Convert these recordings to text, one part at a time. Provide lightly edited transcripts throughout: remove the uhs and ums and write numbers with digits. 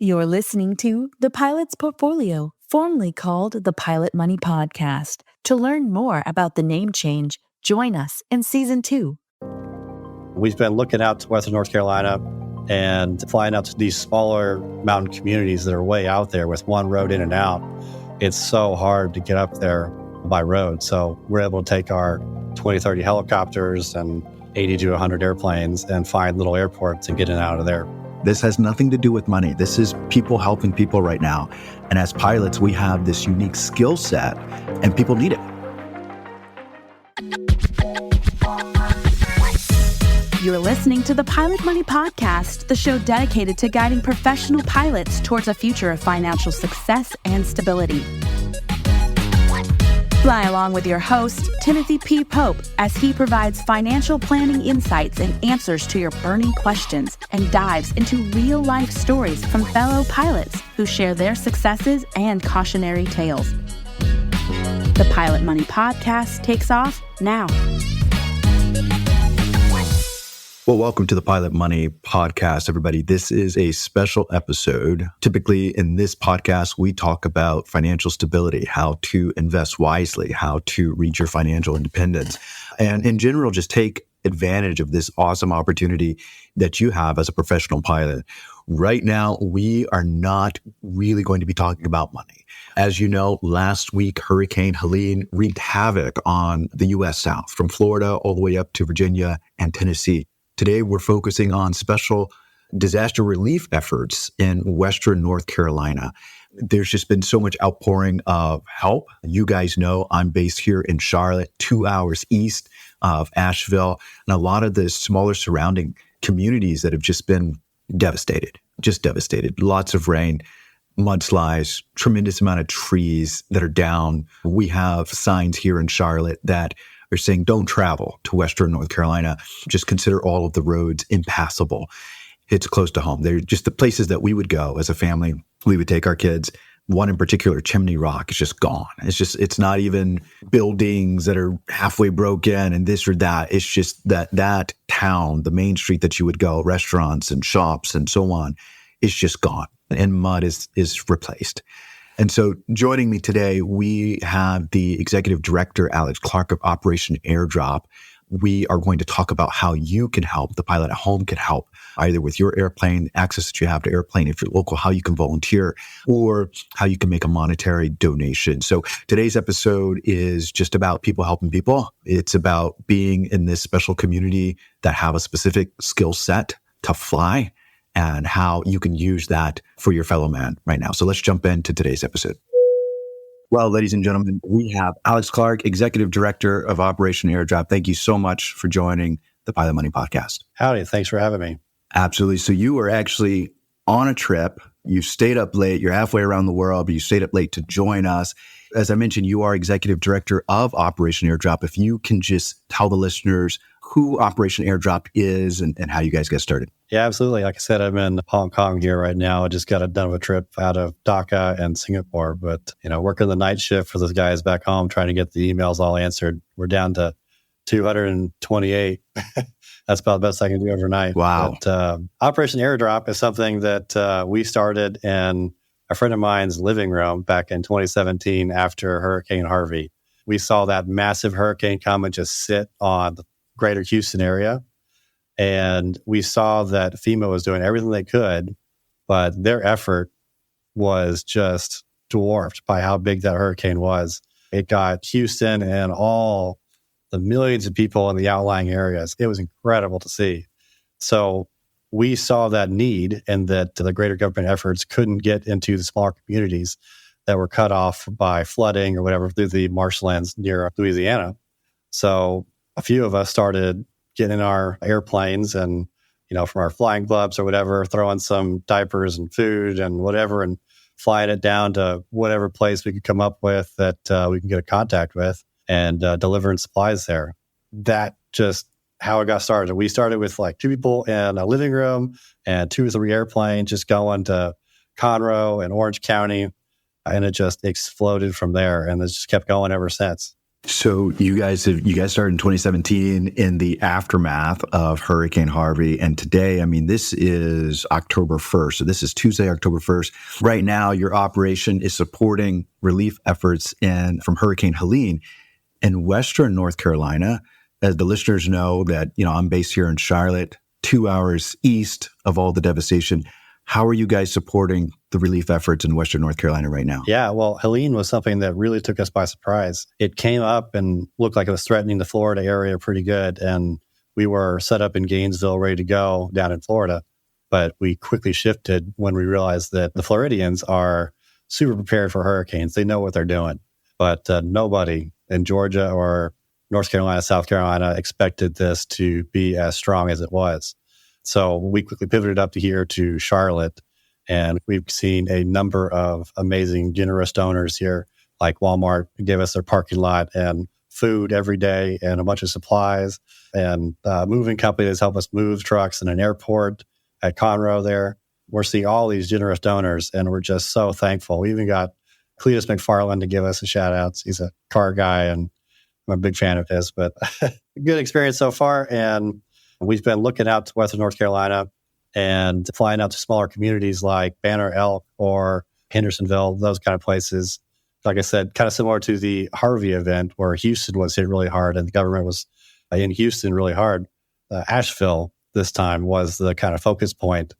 You're listening to The Pilot's Portfolio, formerly called the Pilot Money Podcast. To learn more about the name change, join us in Season 2. We've been looking out to Western North Carolina and flying out to these smaller mountain communities that are way out there with one road in and out. It's so hard to get up there by road. So we're able to take our 20, 30 helicopters and 80 to 100 airplanes and find little airports and get in and out of there. This has nothing to do with money. This is people helping people right now. And as pilots, we have this unique skill set and people need it. You're listening to the Pilot Money Podcast, the show dedicated to guiding professional pilots towards a future of financial success and stability. Fly along with your host, Timothy P. Pope, as he provides financial planning insights and answers to your burning questions and dives into real-life stories from fellow pilots who share their successes and cautionary tales. The Pilot Money Podcast takes off now. Well, welcome to the Pilot Money Podcast, everybody. This is a special episode. Typically in this podcast, we talk about financial stability, how to invest wisely, how to reach your financial independence, and in general, just take advantage of this awesome opportunity that you have as a professional pilot. Right now, we are not really going to be talking about money. As you know, last week, Hurricane Helene wreaked havoc on the U.S. South, from Florida all the way up to Virginia and Tennessee. Today, we're focusing on special disaster relief efforts in Western North Carolina. There's just been so much outpouring of help. You guys know I'm based here in Charlotte, 2 hours east of Asheville, and a lot of the smaller surrounding communities that have just been devastated, just devastated. Lots of rain, mudslides, tremendous amount of trees that are down. We have signs here in Charlotte that are saying don't travel to Western North Carolina. Just consider all of the roads impassable. It's close to home. They're just the places that we would go as a family. We would take our kids. One in particular, Chimney Rock, is just gone. It's not even buildings that are halfway broken and this or that. It's just that town, the main street that you would go, restaurants and shops and so on, is just gone. And mud is replaced. And so joining me today, we have the Executive Director, Alex Clark of Operation Airdrop. We are going to talk about how you can help, the pilot at home can help, either with your airplane, access that you have to airplane, if you're local, how you can volunteer, or how you can make a monetary donation. So today's episode is just about people helping people. It's about being in this special community that have a specific skill set to fly, and how you can use that for your fellow man right now. So let's jump into today's episode. Well, ladies and gentlemen, we have Alex Clark, Executive Director of Operation Airdrop. Thank you so much for joining the Pilot Money Podcast. Howdy, thanks for having me. Absolutely. So you were actually on a trip. You stayed up late. You're halfway around the world, but you stayed up late to join us. As I mentioned, you are Executive Director of Operation Airdrop. If you can just tell the listeners who Operation Airdrop is and how you guys get started. Yeah, absolutely. Like I said, I'm in Hong Kong here right now. I just got done with a trip out of Dhaka and Singapore, but working the night shift for those guys back home, trying to get the emails all answered. We're down to 228. That's about the best I can do overnight. Wow. But Operation Airdrop is something that we started in a friend of mine's living room back in 2017 after Hurricane Harvey. We saw that massive hurricane come and just sit on the greater Houston area. And we saw that FEMA was doing everything they could, but their effort was just dwarfed by how big that hurricane was. It got Houston and all the millions of people in the outlying areas. It was incredible to see. So we saw that need and that the greater government efforts couldn't get into the smaller communities that were cut off by flooding or whatever through the marshlands near Louisiana. So a few of us started getting in our airplanes and, from our flying clubs or whatever, throwing some diapers and food and whatever and flying it down to whatever place we could come up with that we can get a contact with and delivering supplies there. That just how it got started. We started with like 2 people in a living room and 2 or 3 airplanes just going to Conroe and Orange County. And it just exploded from there. And it's just kept going ever since. So you guys started in 2017 in the aftermath of Hurricane Harvey. And today, I mean, this is October 1st. So this is Tuesday, October 1st. Right now, your operation is supporting relief efforts from Hurricane Helene in Western North Carolina. As the listeners know that, I'm based here in Charlotte, 2 hours east of all the devastation. How are you guys supporting the relief efforts in Western North Carolina right now? Yeah, well, Helene was something that really took us by surprise. It came up and looked like it was threatening the Florida area pretty good. And we were set up in Gainesville, ready to go down in Florida. But we quickly shifted when we realized that the Floridians are super prepared for hurricanes. They know what they're doing. But nobody in Georgia or North Carolina, South Carolina expected this to be as strong as it was. So we quickly pivoted up to here to Charlotte, and we've seen a number of amazing, generous donors here, like Walmart gave us their parking lot and food every day and a bunch of supplies, and moving companies help us move trucks in an airport at Conroe there. We're seeing all these generous donors, and we're just so thankful. We even got Cletus McFarland to give us a shout out. He's a car guy, and I'm a big fan of his, but good experience so far. And we've been looking out to Western North Carolina and flying out to smaller communities like Banner Elk or Hendersonville, those kind of places. Like I said, kind of similar to the Harvey event where Houston was hit really hard and the government was in Houston really hard. Asheville this time was the kind of focus point,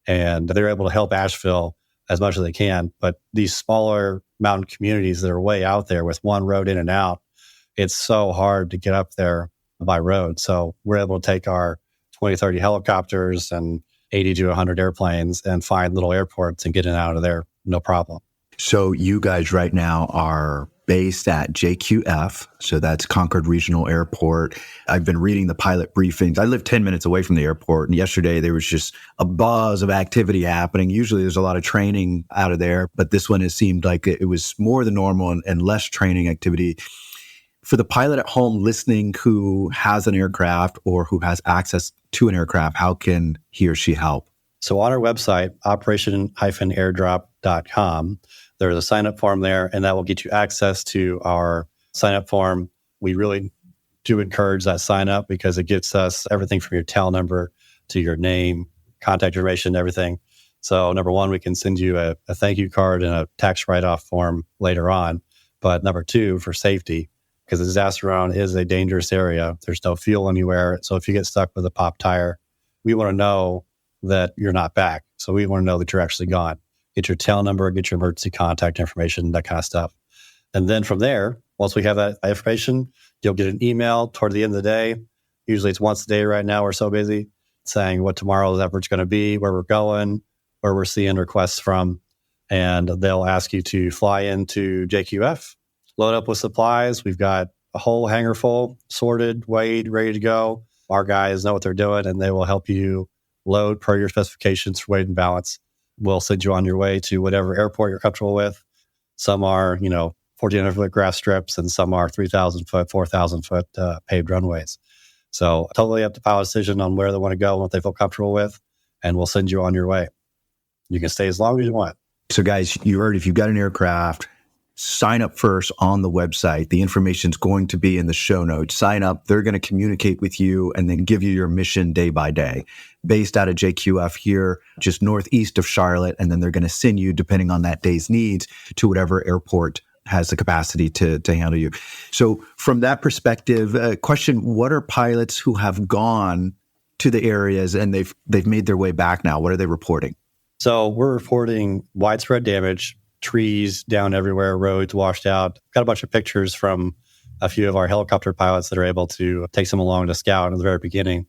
and they're able to help Asheville as much as they can. But these smaller mountain communities that are way out there with one road in and out, it's so hard to get up there by road. So we're able to take our 20, 30 helicopters and 80 to 100 airplanes and find little airports and get in and out of there, no problem. So you guys right now are based at JQF. So that's Concord Regional Airport. I've been reading the pilot briefings. I live 10 minutes away from the airport. And yesterday there was just a buzz of activity happening. Usually there's a lot of training out of there, but this one, it seemed like it was more than normal and less training activity. For the pilot at home listening who has an aircraft or who has access to an aircraft, how can he or she help? So on our website, operation-airdrop.com, there's a sign-up form there, and that will get you access to our sign-up form. We really do encourage that sign-up because it gets us everything from your TAL number to your name, contact information, everything. So number one, we can send you a thank you card and a tax write-off form later on. But number two, for safety, because the disaster zone is a dangerous area. There's no fuel anywhere. So if you get stuck with a pop tire, we want to know that you're not back. So we want to know that you're actually gone. Get your tail number, get your emergency contact information, that kind of stuff. And then from there, once we have that information, you'll get an email toward the end of the day. Usually it's once a day right now. We're so busy saying what tomorrow's effort's going to be, where we're going, where we're seeing requests from. And they'll ask you to fly into JQF, load up with supplies. We've got a whole hangar full, sorted, weighed, ready to go. Our guys know what they're doing, and they will help you load per your specifications for weight and balance. We'll send you on your way to whatever airport you're comfortable with. Some are, 1,400-foot grass strips, and some are 3,000-foot, 4,000-foot paved runways. So totally up to pilot decision on where they want to go and what they feel comfortable with, and we'll send you on your way. You can stay as long as you want. So guys, you heard if you've got an aircraft, sign up first on the website. The information's going to be in the show notes. Sign up. They're going to communicate with you and then give you your mission day by day. Based out of JQF here, just northeast of Charlotte. And then they're going to send you, depending on that day's needs, to whatever airport has the capacity to handle you. So from that perspective, question, what are pilots who have gone to the areas and they've made their way back now? What are they reporting? So we're reporting widespread damage, trees down everywhere, roads washed out. Got a bunch of pictures from a few of our helicopter pilots that are able to take some along to scout at the very beginning,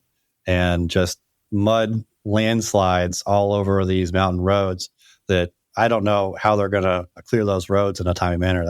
and just mud landslides all over these mountain roads that I don't know how they're going to clear those roads in a timely manner.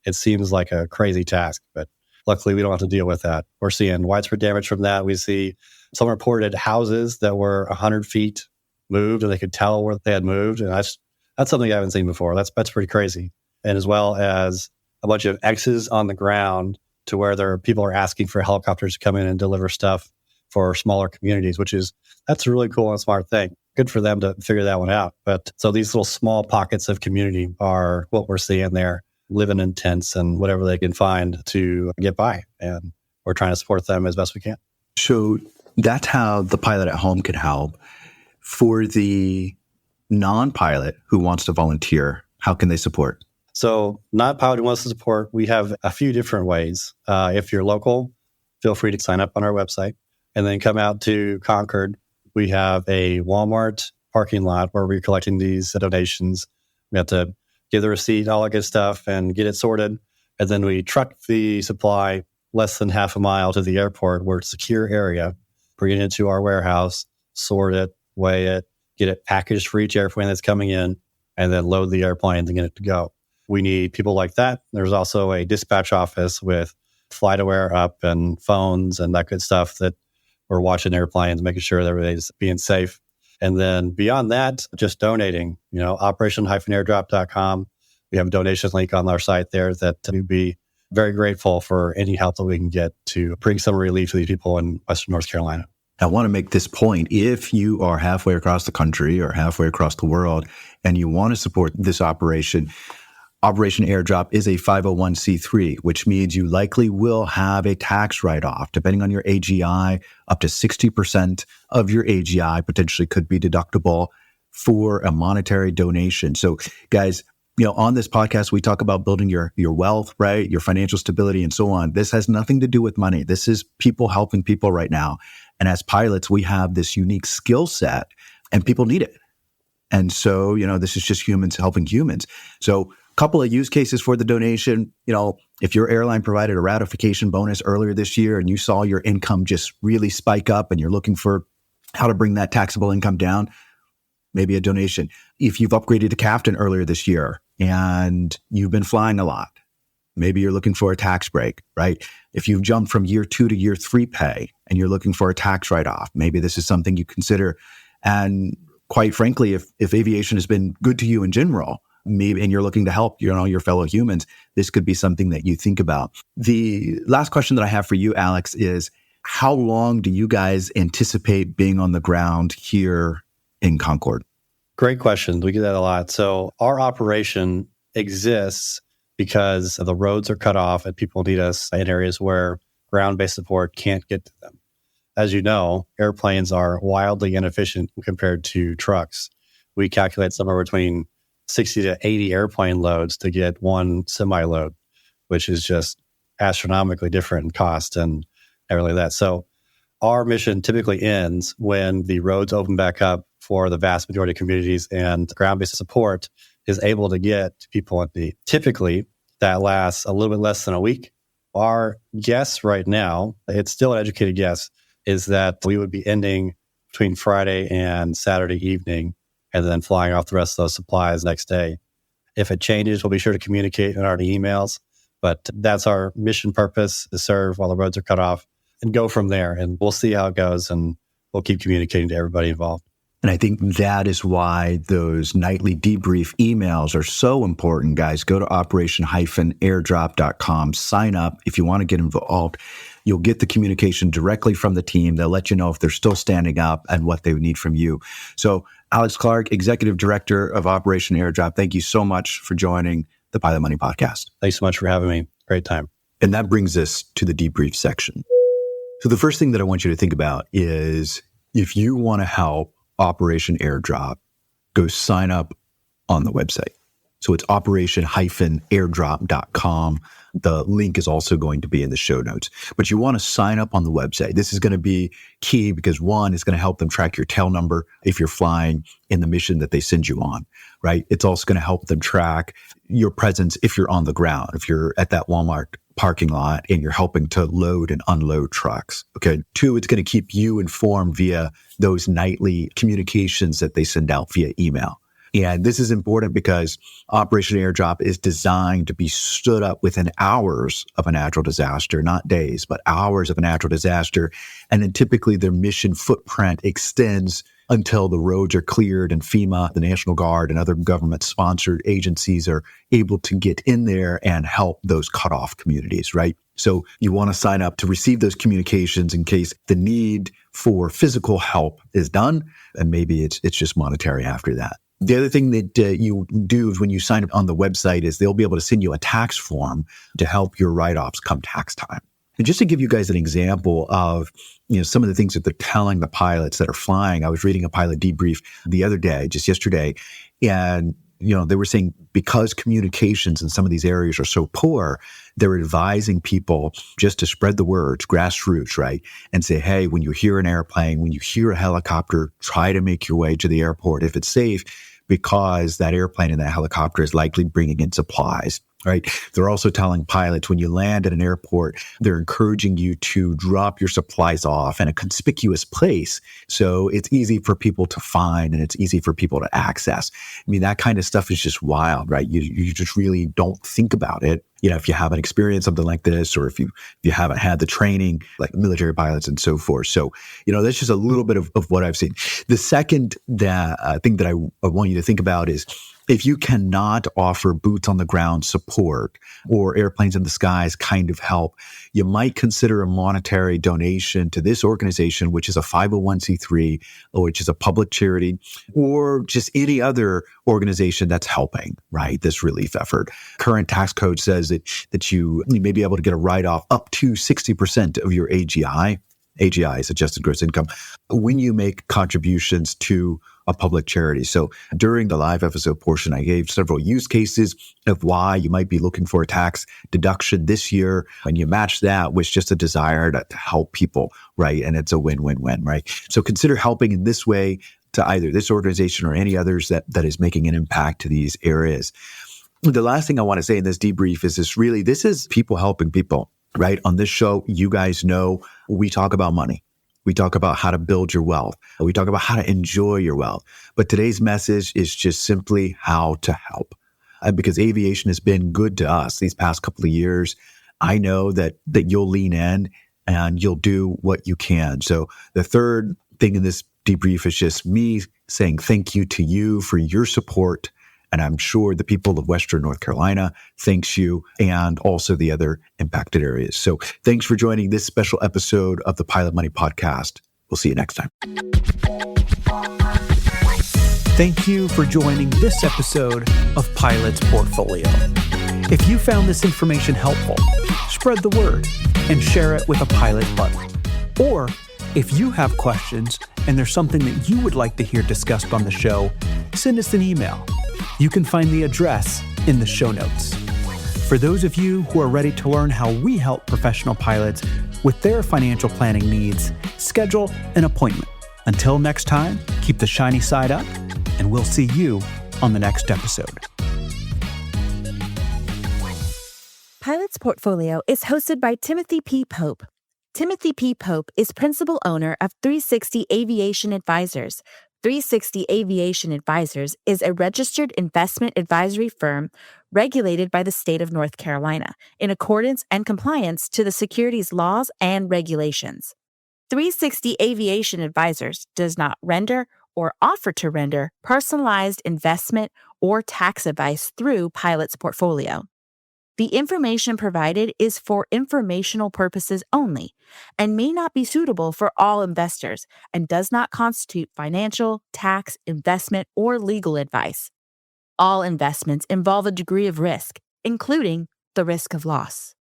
It seems like a crazy task, but luckily we don't have to deal with that. We're seeing widespread damage from that. We see some reported houses that were 100 feet moved, and they could tell where they had moved, and that's something I haven't seen before. That's pretty crazy. And as well as a bunch of X's on the ground to where people are asking for helicopters to come in and deliver stuff for smaller communities, that's a really cool and smart thing. Good for them to figure that one out. But so these little small pockets of community are what we're seeing there. living in tents and whatever they can find to get by. And we're trying to support them as best we can. So that's how the pilot at home can help. For the non-pilot who wants to volunteer, how can they support? So non-pilot who wants to support, we have a few different ways. If you're local, feel free to sign up on our website and then come out to Concord. We have a Walmart parking lot where we're collecting these donations. We have to give the receipt, all that good stuff, and get it sorted. And then we truck the supply less than half a mile to the airport where it's a secure area, bring it into our warehouse, sort it, weigh it, get it packaged for each airplane that's coming in, and then load the airplanes and get it to go. We need people like that. There's also a dispatch office with FlightAware up and phones and that good stuff that we're watching airplanes, making sure that everybody's being safe. And then beyond that, just donating, operation-airdrop.com. We have a donation link on our site there that we'd be very grateful for any help that we can get to bring some relief to these people in Western North Carolina. I want to make this point. If you are halfway across the country or halfway across the world and you want to support this operation, Operation Airdrop is a 501c3, which means you likely will have a tax write-off. Depending on your AGI, up to 60% of your AGI potentially could be deductible for a monetary donation. So guys, on this podcast, we talk about building your wealth, right? Your financial stability and so on. This has nothing to do with money. This is people helping people right now. And as pilots, we have this unique skill set and people need it. And so, this is just humans helping humans. So couple of use cases for the donation. If your airline provided a ratification bonus earlier this year and you saw your income just really spike up and you're looking for how to bring that taxable income down, maybe a donation. If you've upgraded to captain earlier this year and you've been flying a lot, maybe you're looking for a tax break, right? If you've jumped from year 2 to year 3 pay and you're looking for a tax write-off, maybe this is something you consider. And quite frankly, if aviation has been good to you in general, maybe, and you're looking to help, your fellow humans, this could be something that you think about. The last question that I have for you, Alex, is how long do you guys anticipate being on the ground here in Concord? Great question. We get that a lot. So our operation exists because the roads are cut off and people need us in areas where ground-based support can't get to them. As you know, airplanes are wildly inefficient compared to trucks. We calculate somewhere between 60 to 80 airplane loads to get one semi-load, which is just astronomically different in cost and everything like that. So our mission typically ends when the roads open back up for the vast majority of communities and ground-based support is able to get to people in need. Typically, that lasts a little bit less than a week. Our guess right now, it's still an educated guess, is that we would be ending between Friday and Saturday evening and then flying off the rest of those supplies next day. If it changes, we'll be sure to communicate in our emails. But that's our mission purpose, to serve while the roads are cut off and go from there. And we'll see how it goes, and we'll keep communicating to everybody involved. And I think that is why those nightly debrief emails are so important, guys. Go to operation-airdrop.com, sign up if you want to get involved. You'll get the communication directly from the team. They'll let you know if they're still standing up and what they would need from you. So Alex Clark, Executive Director of Operation Airdrop, thank you so much for joining the Pilot Money Podcast. Thanks so much for having me. Great time. And that brings us to the debrief section. So the first thing that I want you to think about is if you want to help Operation Airdrop, go sign up on the website. So it's operation-airdrop.com. The link is also going to be in the show notes. But you want to sign up on the website. This is going to be key because, one, it's going to help them track your tail number if you're flying in the mission that they send you on, right? It's also going to help them track your presence if you're on the ground, if you're at that Walmart parking lot and you're helping to load and unload trucks. Okay. 2, it's going to keep you informed via those nightly communications that they send out via email. And this is important because Operation Airdrop is designed to be stood up within hours of a natural disaster, not days, but hours of a natural disaster. And then typically their mission footprint extends until the roads are cleared and FEMA, the National Guard, and other government-sponsored agencies are able to get in there and help those cutoff communities, right? So you want to sign up to receive those communications in case the need for physical help is done, and maybe it's just monetary after that. The other thing that you do is when you sign up on the website is they'll be able to send you a tax form to help your write-offs come tax time. And just to give you guys an example of, some of the things that they're telling the pilots that are flying, I was reading a pilot debrief the other day, just yesterday, and they were saying because communications in some of these areas are so poor, they're advising people just to spread the words, grassroots, right? And say, hey, when you hear an airplane, when you hear a helicopter, try to make your way to the airport if it's safe, because that airplane and that helicopter is likely bringing in supplies. Right. They're also telling pilots when you land at an airport, they're encouraging you to drop your supplies off in a conspicuous place. So it's easy for people to find and it's easy for people to access. I mean, that kind of stuff is just wild, right? You just really don't think about it. If you haven't experienced something like this, or if you haven't had the training like military pilots and so forth. So, that's just a little bit of what I've seen. The second thing that I want you to think about is if you cannot offer boots on the ground support or airplanes in the skies kind of help, you might consider a monetary donation to this organization, which is a 501c3, or which is a public charity, or just any other organization that's helping, right, this relief effort. Current tax code says that you may be able to get a write-off up to 60% of your AGI. AGI is adjusted gross income when you make contributions to a public charity. So during the live episode portion, I gave several use cases of why you might be looking for a tax deduction this year, and you match that with just a desire to help people, right? And it's a win-win-win, right? So consider helping in this way to either this organization or any others that is making an impact to these areas. The last thing I want to say in this debrief is this is people helping people, right? On this show, you guys know we talk about money. We talk about how to build your wealth. We talk about how to enjoy your wealth. But today's message is just simply how to help. Because aviation has been good to us these past couple of years. I know that you'll lean in and you'll do what you can. So the third thing in this debrief is just me saying thank you to you for your support. And I'm sure the people of Western North Carolina thanks you, and also the other impacted areas. So thanks for joining this special episode of the Pilot Money Podcast. We'll see you next time. Thank you for joining this episode of Pilot's Portfolio. If you found this information helpful, spread the word and share it with a pilot buddy. Or if you have questions and there's something that you would like to hear discussed on the show, send us an email. You can find the address in the show notes. For those of you who are ready to learn how we help professional pilots with their financial planning needs, schedule an appointment. Until next time, keep the shiny side up, and we'll see you on the next episode. Pilot's Portfolio is hosted by Timothy P. Pope. Timothy P. Pope is principal owner of 360 Aviation Advisors. 360 Aviation Advisors is a registered investment advisory firm regulated by the state of North Carolina in accordance and compliance to the securities laws and regulations. 360 Aviation Advisors does not render or offer to render personalized investment or tax advice through Pilot's Portfolio. The information provided is for informational purposes only and may not be suitable for all investors and does not constitute financial, tax, investment, or legal advice. All investments involve a degree of risk, including the risk of loss.